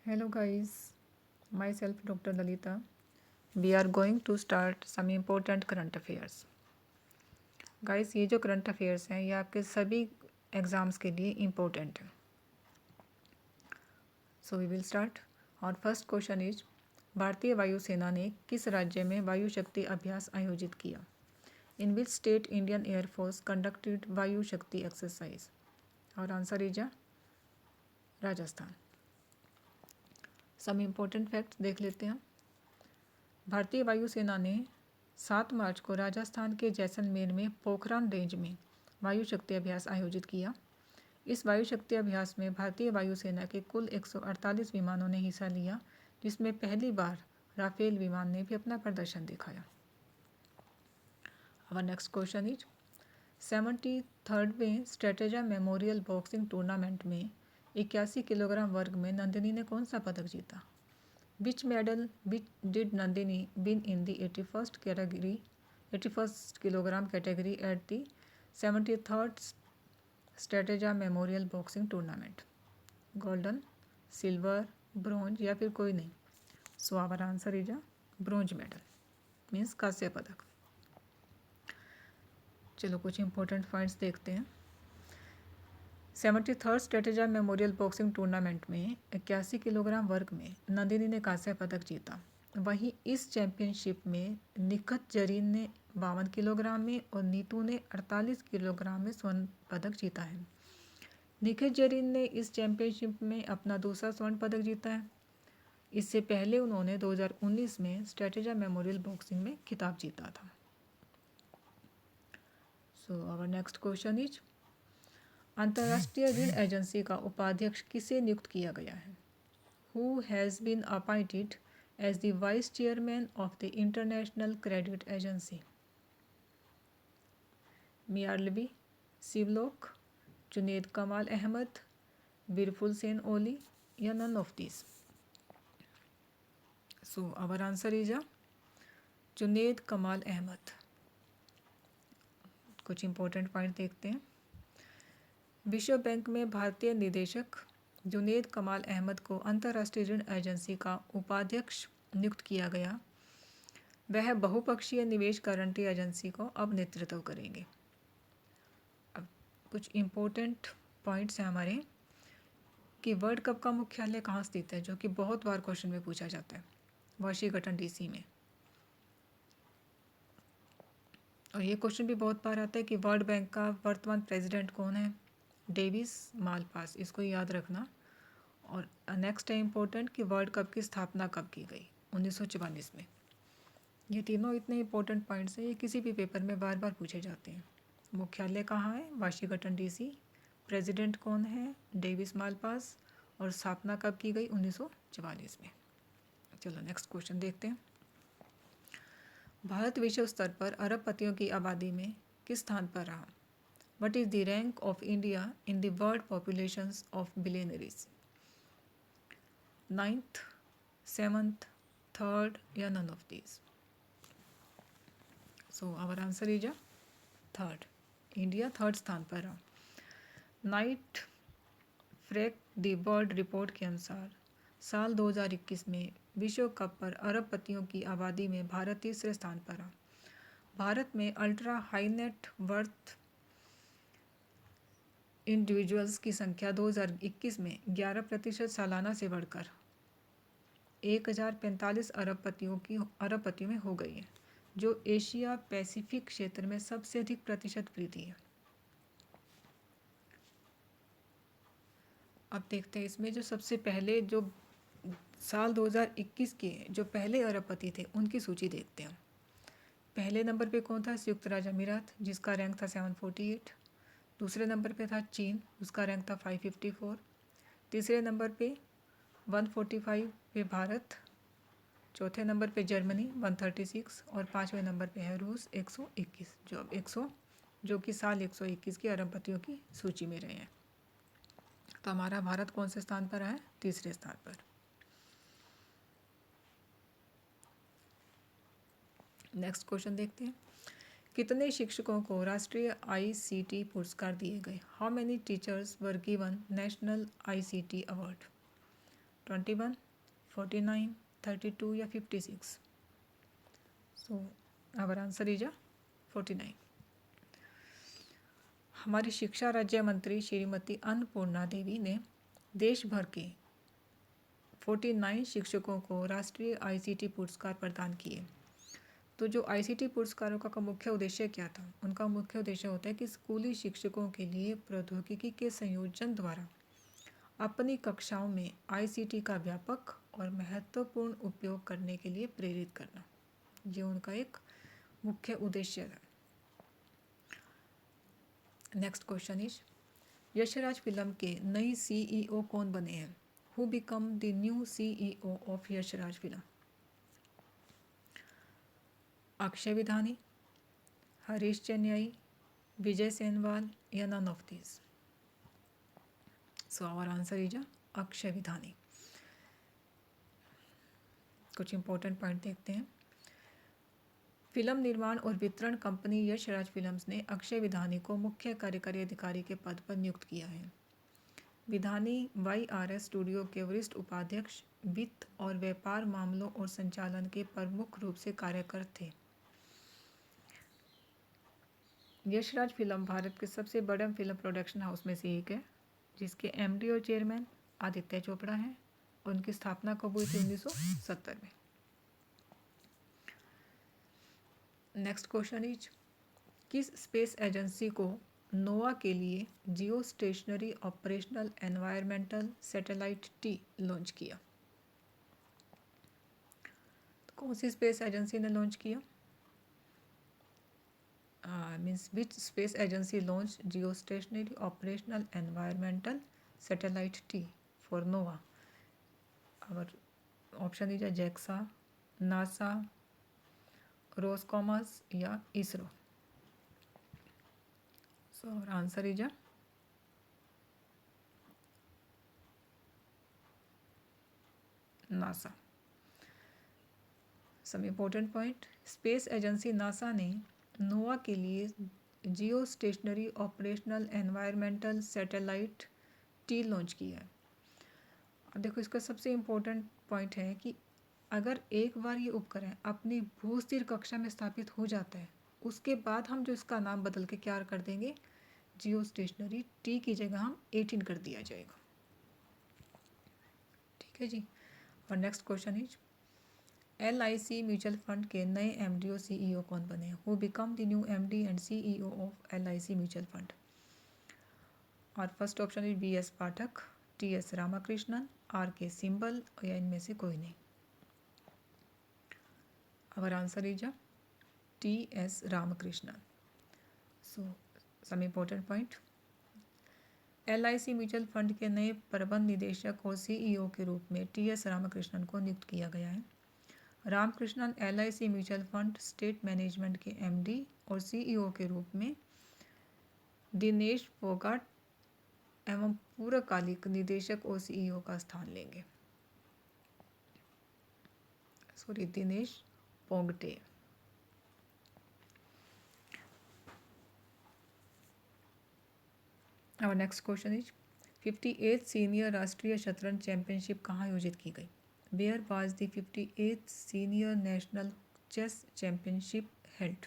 Hello guys, myself Dr. Lalita. We are going to start some important current affairs. Guys, ये जो current affairs हैं ये आपके सभी एग्ज़ाम्स के लिए इम्पोर्टेंट है. So we will start. और फर्स्ट क्वेश्चन इज, भारतीय वायुसेना ने किस राज्य में वायु शक्ति अभ्यास आयोजित किया? In which state Indian air force conducted Vayu Shakti exercise? और answer is Rajasthan. Some important facts देख लेते हैं. भारतीय वायुसेना ने 7 मार्च को राजस्थान के जैसलमेर में पोखरान रेंज में वायु शक्ति अभ्यास आयोजित किया. इस वायु शक्ति अभ्यास में भारतीय वायुसेना के कुल 148 विमानों ने हिस्सा लिया, जिसमें पहली बार राफेल विमान ने भी अपना प्रदर्शन दिखाया. आवर नेक्स्ट क्वेश्चन इज, 73वें स्ट्रेटेजा मेमोरियल बॉक्सिंग टूर्नामेंट में 81 किलोग्राम वर्ग में नंदिनी ने कौन सा पदक जीता? Which medal did Nandini win in the 81st kilogram category at the 73rd Stratega Memorial Boxing Tournament? Golden, silver, bronze या फिर कोई नहीं. So our answer is a bronze medal, means कांस्य पदक. चलो कुछ इंपॉर्टेंट पॉइंट्स देखते हैं. 73rd स्ट्रेटेजा मेमोरियल बॉक्सिंग टूर्नामेंट में 81 किलोग्राम वर्ग में नंदिनी ने कांस्य पदक जीता. वहीं इस चैंपियनशिप में निखत जरीन ने 52 किलोग्राम में और नीतू ने 48 किलोग्राम में स्वर्ण पदक जीता है. निखत जरीन ने इस चैंपियनशिप में अपना दूसरा स्वर्ण पदक जीता है. इससे पहले उन्होंने 2019 में स्ट्रेटेजा मेमोरियल बॉक्सिंग में खिताब जीता था. So our next question is, अंतर्राष्ट्रीय ऋण एजेंसी का उपाध्यक्ष किसे नियुक्त किया गया है? Who has been appointed as the vice chairman of the international credit agency? मियारलवी, सिवलोक, जुनेद कमाल अहमद, बिरफुल सेन ओली या none of this? So our answer is Junaid Kamal Ahmad. कुछ इंपॉर्टेंट पॉइंट देखते हैं. विश्व बैंक में भारतीय निदेशक जुनेद कमाल अहमद को अंतर्राष्ट्रीय ऋण एजेंसी का उपाध्यक्ष नियुक्त किया गया. वह बहुपक्षीय निवेश गारंटी एजेंसी को अब नेतृत्व करेंगे. अब कुछ इम्पोर्टेंट पॉइंट्स हैं हमारे कि वर्ल्ड कप का मुख्यालय कहाँ स्थित है, जो कि बहुत बार क्वेश्चन में पूछा जाता है. वाशिंगटन डीसी में. और ये क्वेश्चन भी बहुत बार आता है कि वर्ल्ड बैंक का वर्तमान प्रेसिडेंट कौन है? Davis Malpass. इसको याद रखना. और नेक्स्ट है इम्पोर्टेंट कि वर्ल्ड कप की स्थापना कब की गई? 1944 में. ये तीनों इतने इम्पोर्टेंट पॉइंट्स हैं, ये किसी भी पेपर में बार बार पूछे जाते हैं. मुख्यालय कहाँ है? Washington DC. प्रेसिडेंट कौन है? Davis Malpass. और स्थापना कब की गई? 1944 में. चलो नेक्स्ट क्वेश्चन देखते हैं. भारत विश्व स्तर पर अरबपतियों की आबादी में किस स्थान पर रहा? What is the rank of India in the world populations of billionaires? 9th, 7th, 3rd या none of these? So our answer is 3rd. India 3rd स्थान पर रहा. नाइट फ्रैक द वर्ल्ड रिपोर्ट के अनुसार साल 2021 में विश्व कप पर अरबपतियों की आबादी में भारत तीसरे स्थान पर रहा. भारत में ultra high net worth individuals की संख्या 2021 में 11% सालाना से बढ़कर 1045 अरबपतियों में हो गई है, जो एशिया पैसिफिक क्षेत्र में सबसे अधिक प्रतिशत वृद्धि है. अब देखते हैं इसमें जो सबसे पहले जो साल 2021 के जो पहले अरबपति थे उनकी सूची देखते हैं. पहले नंबर पे कौन था? संयुक्त राज्य अमीरात, जिसका रैंक था 748. दूसरे नंबर पे था चीन, उसका रैंक था 554. तीसरे नंबर पे 145 पे भारत. चौथे नंबर पे जर्मनी 136 और पाँचवें नंबर पे है रूस 121, जो कि साल 121 की अरबपतियों की सूची में रहे हैं. तो हमारा भारत कौन से स्थान पर है? तीसरे स्थान पर. नेक्स्ट क्वेश्चन देखते हैं. कितने शिक्षकों को राष्ट्रीय ICT पुरस्कार दिए गए? How many teachers were given national ICT award? 21, 49, 32 या 56? So our answer is 49। हमारी शिक्षा राज्य मंत्री श्रीमती अन्नपूर्णा देवी ने देश भर के 49 शिक्षकों को राष्ट्रीय आईसीटी पुरस्कार प्रदान किए। तो जो आईसीटी पुरस्कारों का मुख्य उद्देश्य क्या था? उनका मुख्य उद्देश्य होता है कि स्कूली शिक्षकों के लिए प्रौद्योगिकी के संयोजन द्वारा अपनी कक्षाओं में आईसीटी का व्यापक और महत्वपूर्ण उपयोग करने के लिए प्रेरित करना, ये उनका एक मुख्य उद्देश्य है। Next question is, Yashraj film के नई सीईओ कौन बने हैं? Who become the new CEO of Yashraj film? Akshaye Widhani, Harish Chennai, Vijay Senwal या none of this? So our answer is Akshaye Widhani. कुछ इंपॉर्टेंट पॉइंट देखते हैं। फिल्म निर्माण और वितरण कंपनी यशराज फिल्म्स ने अक्षय विधानी को मुख्य कार्यकारी अधिकारी के पद पर नियुक्त किया है। विधानी वाईआरएस स्टूडियो के वरिष्ठ उपाध्यक्ष, वित्त और व्यापार मामलों और संचालन के प्रमुख रूप से कार्यरत थे। यशराज फिल्म भारत के सबसे बड़े फिल्म प्रोडक्शन हाउस में से एक है, जिसके एमडी और चेयरमैन आदित्य चोपड़ा हैं। उनकी स्थापना कब हुई थी? 1970 में। नेक्स्ट क्वेश्चन इज, किस स्पेस एजेंसी को नोवा के लिए geostationary operational environmental satellite T launch किया? तो कौन सी स्पेस एजेंसी ने लॉन्च किया? Means which space agency launch geostationary operational environmental satellite T for Nova? Our option is JAXA, NASA, Roscosmos या ISRO? So our answer is NASA. Some important point, space agency NASA ने Nova के लिए geostationary operational environmental satellite T launch किया है। अब देखो, इसका सबसे इम्पोर्टेंट पॉइंट है कि अगर एक बार ये उपकरण अपनी भूस्थिर कक्षा में स्थापित हो जाता है, उसके बाद हम जो इसका नाम बदल के क्या कर देंगे, जियो स्टेशनरी टी की जगह हम 18 कर दिया जाएगा। ठीक है जी। और next question is, LIC mutual fund के नए एमडी और सीईओ कौन बने? Who become the new MD and CEO of LIC mutual fund? और first option is BS Pathak, TS Ramakrishnan, RK सिंबल या इनमें से कोई नहीं? Our answer is TS Ramakrishnan. So some important point, LIC mutual fund के नए प्रबंध निदेशक और सीईओ के रूप में TS रामकृष्णन को नियुक्त किया गया है। Ramakrishnan LIC mutual fund state management के MD और सीईओ के रूप में दिनेश फोगाट एवं पूर्णकालिक निदेशक और सीईओ का स्थान लेंगे। सॉरी, दिनेश पोंगटे। और next question is, 58th senior राष्ट्रीय शतरंज चैंपियनशिप कहाँ आयोजित की गई? Where was the 58th senior national chess championship held?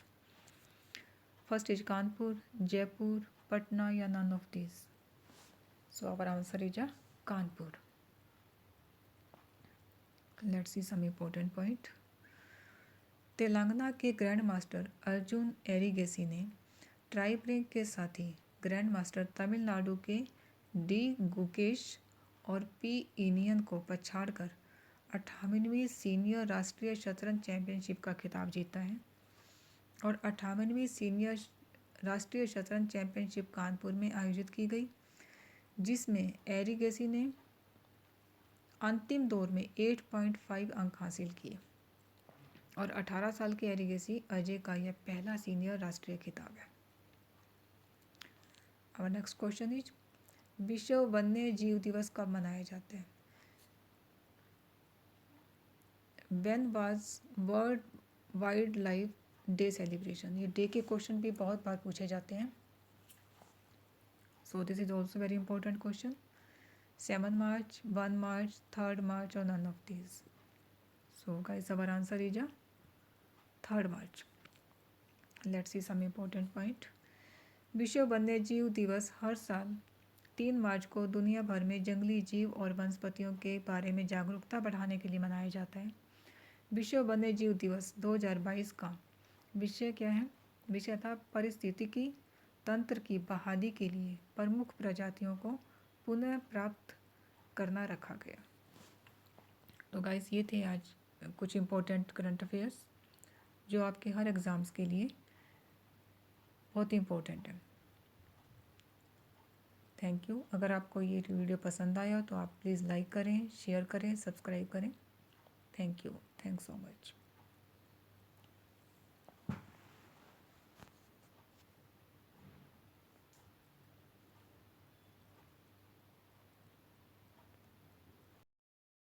First is Kanpur, Jaipur, Patna या none of this? So our answer is Kanpur. Let's see some important point. Telangana के ग्रैंड मास्टर अर्जुन एरिगेसी ने try break के साथी ग्रैंड मास्टर तमिलनाडु के डी गुकेश और P इनियन को पछाड़कर 58वीं senior राष्ट्रीय शतरंज चैंपियनशिप का खिताब जीता है। और 58वीं सीनियर राष्ट्रीय शतरंज चैंपियनशिप कानपुर में आयोजित की गई, जिसमें एरिगेसी ने अंतिम दौर में 8.5 अंक हासिल किए। और 18 साल के एरिगेसी अजय का यह पहला सीनियर राष्ट्रीय खिताब है। और नेक्स्ट क्वेश्चन इज, विश्व वन्य जीव दिवस कब मनाया जाता है? When was world wild life day celebration? ये डे के क्वेश्चन भी बहुत बार पूछे जाते हैं। So this is also very important question. 7 March, 1 March, 3rd March, or none of these? So guys, our answer is 3rd March. Let's see some important point. विश्व वन्यजीव दिवस हर साल 3 मार्च को दुनिया भर में जंगली जीव और वनस्पतियों के बारे में जागरूकता बढ़ाने के लिए मनाया जाता है। विश्व वन्यजीव दिवस 2022 का विषय क्या है? विषय था पारिस्थितिकी तंत्र की बहाली के लिए प्रमुख प्रजातियों को पुनः प्राप्त करना रखा गया। तो गाइस, ये थे आज कुछ इम्पोर्टेंट करंट अफेयर्स जो आपके हर एग्ज़ाम्स के लिए बहुत इम्पोर्टेंट है। Thank you. अगर आपको ये वीडियो पसंद आया तो आप प्लीज़ लाइक करें, शेयर करें, सब्सक्राइब करें। Thank you. Thanks so much.